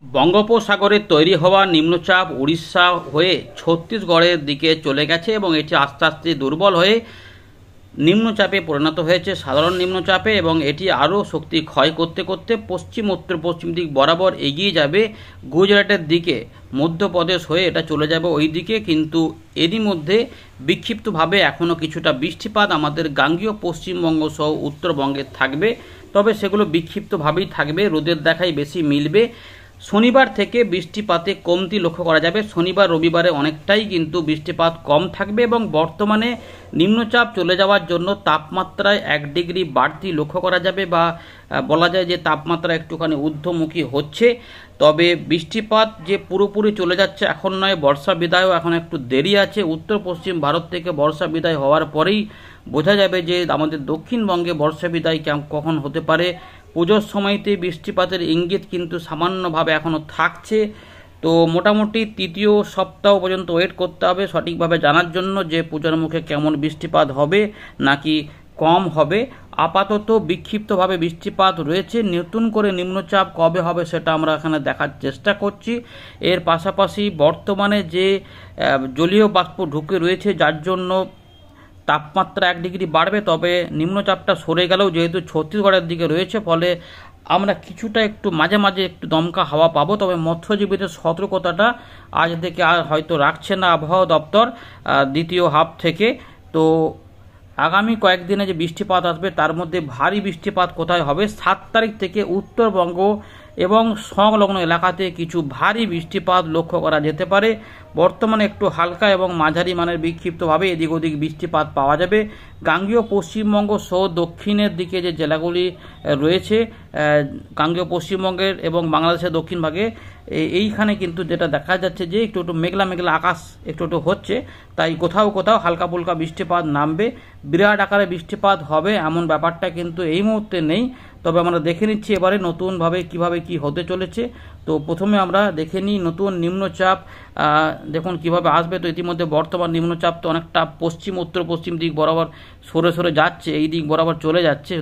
বঙ্গোপসাগরে তৈরি হওয়া নিম্নচাপ উড়িষ্যা হয়ে ছত্তিশগড়ের দিকে চলে গেছে এবং এটি আস্তে আস্তে দুর্বল হয়ে নিম্নচাপে পরিণত হয়েছে, সাধারণ নিম্নচাপে, এবং এটি আরও শক্তি ক্ষয় করতে করতে পশ্চিম উত্তর পশ্চিম দিক বরাবর এগিয়ে যাবে গুজরাটের দিকে। মধ্যপ্রদেশ হয়ে এটা চলে যাবে ওই দিকে, কিন্তু এরই মধ্যে বিক্ষিপ্তভাবে এখনও কিছুটা বৃষ্টিপাত আমাদের গাঙ্গীয় পশ্চিমবঙ্গ সহ উত্তরবঙ্গে থাকবে, তবে সেগুলো বিক্ষিপ্তভাবেই থাকবে, রোদের দেখাই বেশি মিলবে। শনিবার থেকে বৃষ্টিপাতে কমতি লক্ষ্য করা যাবে। শনিবার রবিবারে অনেকটাই কিন্তু বৃষ্টিপাত কম থাকবে এবং বর্তমানে নিম্নচাপ চলে যাওয়ার জন্য তাপমাত্রায় 1 ডিগ্রি বাড়তি লক্ষ্য করা যাবে, বা বলা যায় যে তাপমাত্রা একটুখানি ঊর্ধ্বমুখী হচ্ছে। তবে বৃষ্টিপাত যে পুরোপুরি চলে যাচ্ছে এখন নয়, বর্ষা বিদায়ও এখন একটু দেরি আছে। উত্তর পশ্চিম ভারত থেকে বর্ষা বিদায় হওয়ার পরেই বোঝা যাবে যে আমাদের দক্ষিণবঙ্গে বর্ষা বিদায় কখন হতে পারে। পুজোর সময়তে বৃষ্টিপাতের ইঙ্গিত কিন্তু সামান্যভাবে এখনও থাকছে। তো মোটামুটি তৃতীয় সপ্তাহ পর্যন্ত ওয়েট করতে হবে সঠিকভাবে জানার জন্য যে পূজার মুখে কেমন বৃষ্টিপাত হবে নাকি কম হবে। আপাতত বিক্ষিপ্তভাবে বৃষ্টিপাত রয়েছে। নতুন করে নিম্নচাপ কবে হবে সেটা আমরা এখানে দেখার চেষ্টা করছি। এর পাশাপাশি বর্তমানে যে জলীয় বাষ্প ঢুকে রয়েছে, যার জন্য তাপমাত্রা 1 ডিগ্রি বাড়বে, তবে নিম্নচাপটা সরে গেলেও যেহেতু ছত্তিশগড়ের দিকে রয়েছে, ফলে আমরা কিছুটা একটু মাঝে মাঝে একটু দমকা হাওয়া পাবো। তবে মৎস্যজীবীদের সতর্কতাটা আজ থেকে আর হয়তো রাখছে না আবহাওয়া দপ্তর দ্বিতীয় হাফ থেকে। তো আগামী কয়েকদিনে যে বৃষ্টিপাত আসবে তার মধ্যে ভারী বৃষ্টিপাত কোথায় হবে, 7 তারিখ থেকে উত্তরবঙ্গ এবং সংলগ্ন এলাকাতে কিছু ভারী বৃষ্টিপাত লক্ষ্য করা যেতে পারে। বর্তমানে একটু হালকা এবং মাঝারি মানের বিক্ষিপ্তভাবে এদিক ওদিক বৃষ্টিপাত পাওয়া যাবে। গাঙ্গীয় পশ্চিমবঙ্গ সহ দক্ষিণের দিকে যে জেলাগুলি রয়েছে গাঙ্গীয় পশ্চিমবঙ্গের এবং বাংলাদেশের দক্ষিণ ভাগে, এইখানে কিন্তু যেটা দেখা যাচ্ছে যে একটু একটু মেঘলা মেঘলা আকাশ একটু হচ্ছে, তাই কোথাও কোথাও হালকা ফুলকা বৃষ্টিপাত নামবে। বিরাট আকারে বৃষ্টিপাত হবে এমন ব্যাপারটা কিন্তু এই মুহূর্তে নেই। তবে আমরা দেখে নিচ্ছি এবারে নতুনভাবে কিভাবে কি হতে চলেছে। তো প্রথমে আমরা দেখে নিই নতুন নিম্নচাপ দেখুন কিভাবে আসবে। তো ইতিমধ্যে বর্তমান নিম্নচাপ তো অনেকটা পশ্চিম উত্তর পশ্চিম দিক বরাবর সরে সরে যাচ্ছে, এই দিক বরাবর চলে যাচ্ছে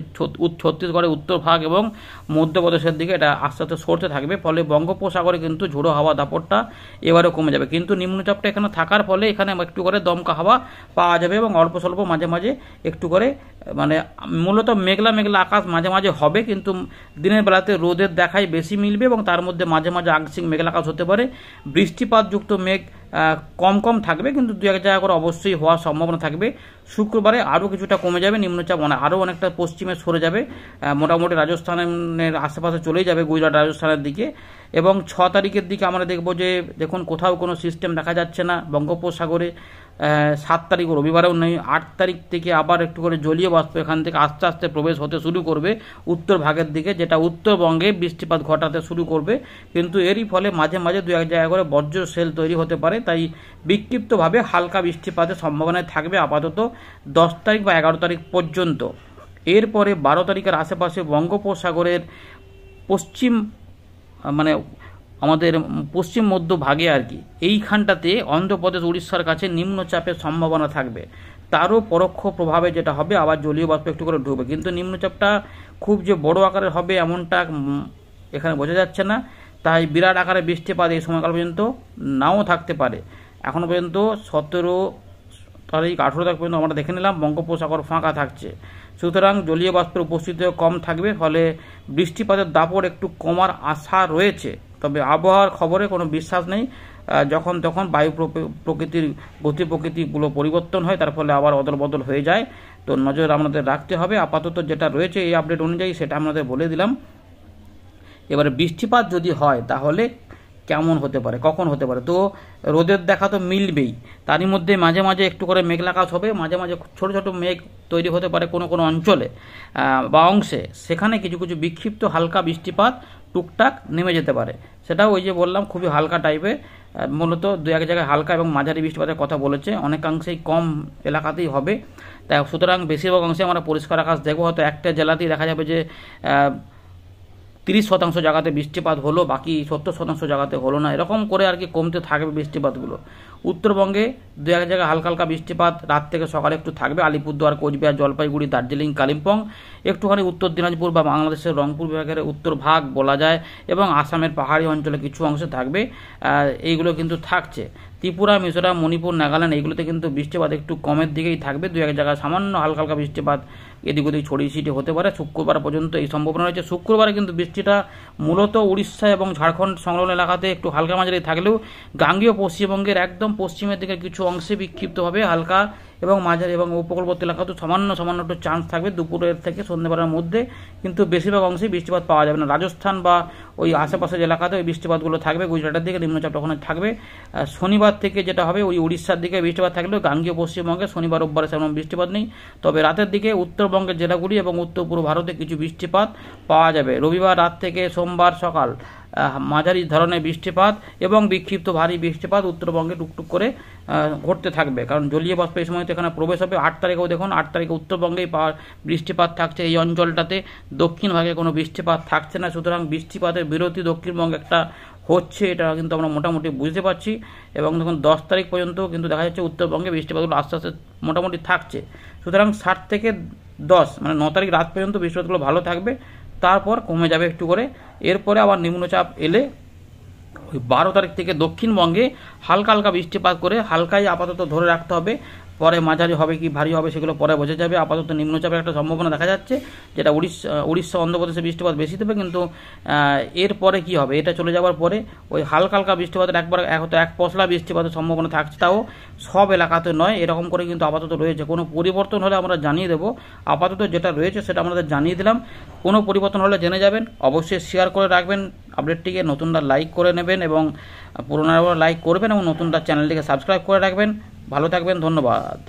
ছত্তিশগড়ের উত্তর ভাগ এবং মধ্যপ্রদেশের দিকে এটা আস্তে আস্তে সরতে থাকবে। ফলে বঙ্গোপসাগরে কিন্তু ঝোড়ো হাওয়া দাপটটা এবারেও কমে যাবে, কিন্তু নিম্নচাপটা এখানে থাকার ফলে এখানে একটু করে দমকা হাওয়া পাওয়া যাবে এবং অল্প স্বল্প মাঝে মাঝে একটু করে মানে মূলত মেঘলা মেঘলা আকাশ মাঝে মাঝে হবে, কিন্তু দিনের বেলাতে রোদের দেখাই বেশি মিলবে এবং তার মধ্যে মাঝে মাঝে আংশিক মেঘলা আকাশ হতে পারে। বৃষ্টিপাতযুক্ত মেঘ কম কম থাকবে, কিন্তু দু এক জায়গা করে অবশ্যই হওয়ার সম্ভাবনা থাকবে। শুক্রবারে আরও কিছুটা কমে যাবে নিম্নচাপ, আরও অনেকটা পশ্চিমে সরে যাবে, মোটামুটি রাজস্থানের আশেপাশে চলেই যাবে গুজরাট রাজস্থানের দিকে। এবং 6 তারিখের দিকে আমরা দেখব যে দেখুন কোথাও কোনো সিস্টেম দেখা যাচ্ছে না বঙ্গোপসাগরে। 7 তারিখ রবিবারেও নেই। 8 তারিখ থেকে আবার একটু করে জলীয় বাষ্প এখান থেকে আস্তে আস্তে প্রবেশ হতে শুরু করবে উত্তর ভাগের দিকে, যেটা উত্তরবঙ্গে বৃষ্টিপাত ঘটাতে শুরু করবে, কিন্তু এরই ফলে মাঝে মাঝে দু এক জায়গা করে বজ্র সেল তৈরি হতে পারে। তাই বিক্ষিপ্তভাবে হালকা বৃষ্টিপাতের সম্ভাবনায় থাকবে আপাতত 10 তারিখ বা 11 তারিখ পর্যন্ত। এরপরে 12 তারিখের আশেপাশে বঙ্গোপসাগরের পশ্চিম মানে আমাদের পশ্চিম মধ্য ভাগে আর কি, এইখানটাতে অন্ধ্রপ্রদেশ উড়িষ্যার কাছে নিম্নচাপের সম্ভাবনা থাকবে। তারও পরোক্ষ প্রভাবে যেটা হবে আবার জলীয় বাষ্প একটু করে ঢুকবে, কিন্তু নিম্নচাপটা খুব যে বড় আকারের হবে এমনটা এখানে বোঝা যাচ্ছে না। তাই বিরাট আকারে বৃষ্টিপাত এই সময়কাল পর্যন্ত নাও থাকতে পারে। এখনও পর্যন্ত 17 তারিখ 18 তারিখ পর্যন্ত আমরা দেখে নিলাম বঙ্গোপসাগর ফাঁকা থাকছে, সুতরাং জলীয় বাষ্পের উপস্থিতিও কম থাকবে, ফলে বৃষ্টিপাতের দাপট একটু কমার আশা রয়েছে। তবে আবহাওয়ার খবরে কোনো বিশ্বাস নেই, যখন তখন বায়ু প্রকৃতির গতি প্রকৃতিগুলো পরিবর্তন হয়, তার ফলে আবার অদল বদল হয়ে যায়। তো নজর আমাদের রাখতে হবে। আপাতত যেটা রয়েছে এই আপডেট অনুযায়ী সেটা আমাদের বলে দিলাম। এবারে বৃষ্টিপাত যদি হয় তাহলে কেমন হতে পারে, কখন হতে পারে। তো রোদের দেখা তো মিলবেই, তারই মধ্যে মাঝে মাঝে একটু করে মেঘলা আকাশ হবে, মাঝে মাঝে ছোট ছোট মেঘ তৈরি হতে পারে কোনো কোনো অঞ্চলে বা অংশে, সেখানে কিছু কিছু বিক্ষিপ্ত হালকা বৃষ্টিপাত টুকটাক নেমে যেতে পারে। সেটাও ওই যে বললাম খুবই হালকা টাইপের, মূলত দু এক জায়গায় হালকা এবং মাঝারি বৃষ্টিপাতের কথা বলেছে, অনেকাংশেই কম এলাকাতেই হবে। তাই সুতরাং বেশিরভাগ অংশে আমরা পরিষ্কার আকাশ দেখবো। হয়তো একটা জেলাতেই দেখা যাবে যে 30% জায়গাতে বৃষ্টিপাত হলো, বাকি 70% জায়গাতে হলো না, এরকম করে আর কি কমতে থাকবে বৃষ্টিপাতগুলো। উত্তরবঙ্গে দু এক জায়গায় হালকা হালকা বৃষ্টিপাত রাত থেকে সকালে একটু থাকবে। আলিপুরদুয়ার, কোচবিহার, জলপাইগুড়ি, দার্জিলিং, কালিম্পং, একটুখানি উত্তর দিনাজপুর বা বাংলাদেশের রংপুর বিভাগের উত্তর ভাগ বলা যায় এবং আসামের পাহাড়ি অঞ্চলে কিছু অংশে থাকবে। এইগুলো কিন্তু থাকছে। ত্রিপুরা, মিজোরাম, মণিপুর, নাগাল্যান্ড এইগুলোতে কিন্তু বৃষ্টিপাত একটু কমের দিকেই থাকবে। দু এক জায়গায় সামান্য হালকা হালকা বৃষ্টিপাত এদিক ওদিক ছড়িয়ে ছিটিয়ে হতে পারে। শুক্রবার পর্যন্ত এই সম্ভাবনা রয়েছে। শুক্রবারে কিন্তু বৃষ্টিটা মূলত উড়িষ্যা এবং ঝাড়খণ্ড সংলগ্ন এলাকাতে একটু হালকা মাঝারি থাকলেও গাঙ্গেয় পশ্চিমবঙ্গের একদম পশ্চিমের দিকের কিছু অংশে বিক্ষিপ্তভাবে হালকা এবং মাঝারি এবং উপকূলবর্তী এলাকাতেও সামান্য একটু চান্স থাকবে দুপুরের থেকে সন্ধ্যেবেলার মধ্যে, কিন্তু বেশিরভাগ অংশে বৃষ্টিপাত পাওয়া যাবে না। রাজস্থান বা ওই আশেপাশের এলাকাতে ওই বৃষ্টিপাতগুলো থাকবে। গুজরাটের দিকে নিম্নচাপটা ওখানে থাকবে। শনিবার থেকে যেটা হবে ওই উড়িষ্যার দিকে বৃষ্টিপাত থাকলেও গাঙ্গেয় পশ্চিমবঙ্গে শনিবার রোববারে সেরকম বৃষ্টিপাত নেই। তবে রাতের দিকে উত্তরবঙ্গের জেলাগুলি এবং উত্তর পূর্ব ভারতে কিছু বৃষ্টিপাত পাওয়া যাবে। রবিবার রাত থেকে সোমবার সকাল মাঝারি ধরনের বৃষ্টিপাত এবং বিক্ষিপ্ত ভারী বৃষ্টিপাত উত্তরবঙ্গে টুকটুক করে ঘটতে থাকবে, কারণ জলীয় বাষ্প এই সময় তো এখানে প্রবেশ হবে। 8 তারিখেও দেখুন 8 তারিখে উত্তরবঙ্গেই বৃষ্টিপাত থাকছে। এই অঞ্চলটাতে দক্ষিণ ভাগে কোনো বৃষ্টিপাত থাকছে না, সুতরাং বৃষ্টিপাতের বিরতি দক্ষিণবঙ্গে একটা হচ্ছে, এটা কিন্তু আমরা মোটামুটি বুঝতে পারছি। এবং দেখুন 10 তারিখ পর্যন্ত কিন্তু দেখা যাচ্ছে উত্তরবঙ্গে বৃষ্টিপাতগুলো আস্তে আস্তে মোটামুটি থাকছে। সুতরাং 7 থেকে 10 মানে 9 তারিখ রাত পর্যন্ত বৃষ্টিপাতগুলো ভালো থাকবে, তারপর কমে যাবে একটু করে। এরপরে আবার নিম্নচাপ এলে ওই 12 তারিখ থেকে দক্ষিণবঙ্গে হালকা হালকা বৃষ্টিপাত করে হালকাই আপাতত ধরে রাখতে হবে। পরে মাঝারি হবে কি ভারী হবে সেগুলো পরে বোঝা যাবে। আপাতত নিম্নচাপের একটা সম্ভাবনা দেখা যাচ্ছে, যেটা উড়িষ্যা অন্ধ্রপ্রদেশে বৃষ্টিপাত বেশি দেবে, কিন্তু এরপরে কি হবে, এটা চলে যাওয়ার পরে ওই হালকা হালকা বৃষ্টিপাতের হয়তো এক পশলা বৃষ্টিপাতের সম্ভাবনা থাকছে, তাও সব এলাকাতে নয়। এরকম করে কিন্তু আপাতত রয়েছে। কোনো পরিবর্তন হলে আমরা জানিয়ে দেবো। আপাতত যেটা রয়েছে সেটা আমাদের জানিয়ে দিলাম। কোনো পরিবর্তন হলে জেনে যাবেন। অবশ্যই শেয়ার করে রাখবেন আপডেটটিকে, নতুনরা লাইক করে নেবেন এবং পুরোনোরা লাইক করবেন এবং নতুনরা চ্যানেলটিকে সাবস্ক্রাইব করে রাখবেন। ভালো থাকবেন, ধন্যবাদ।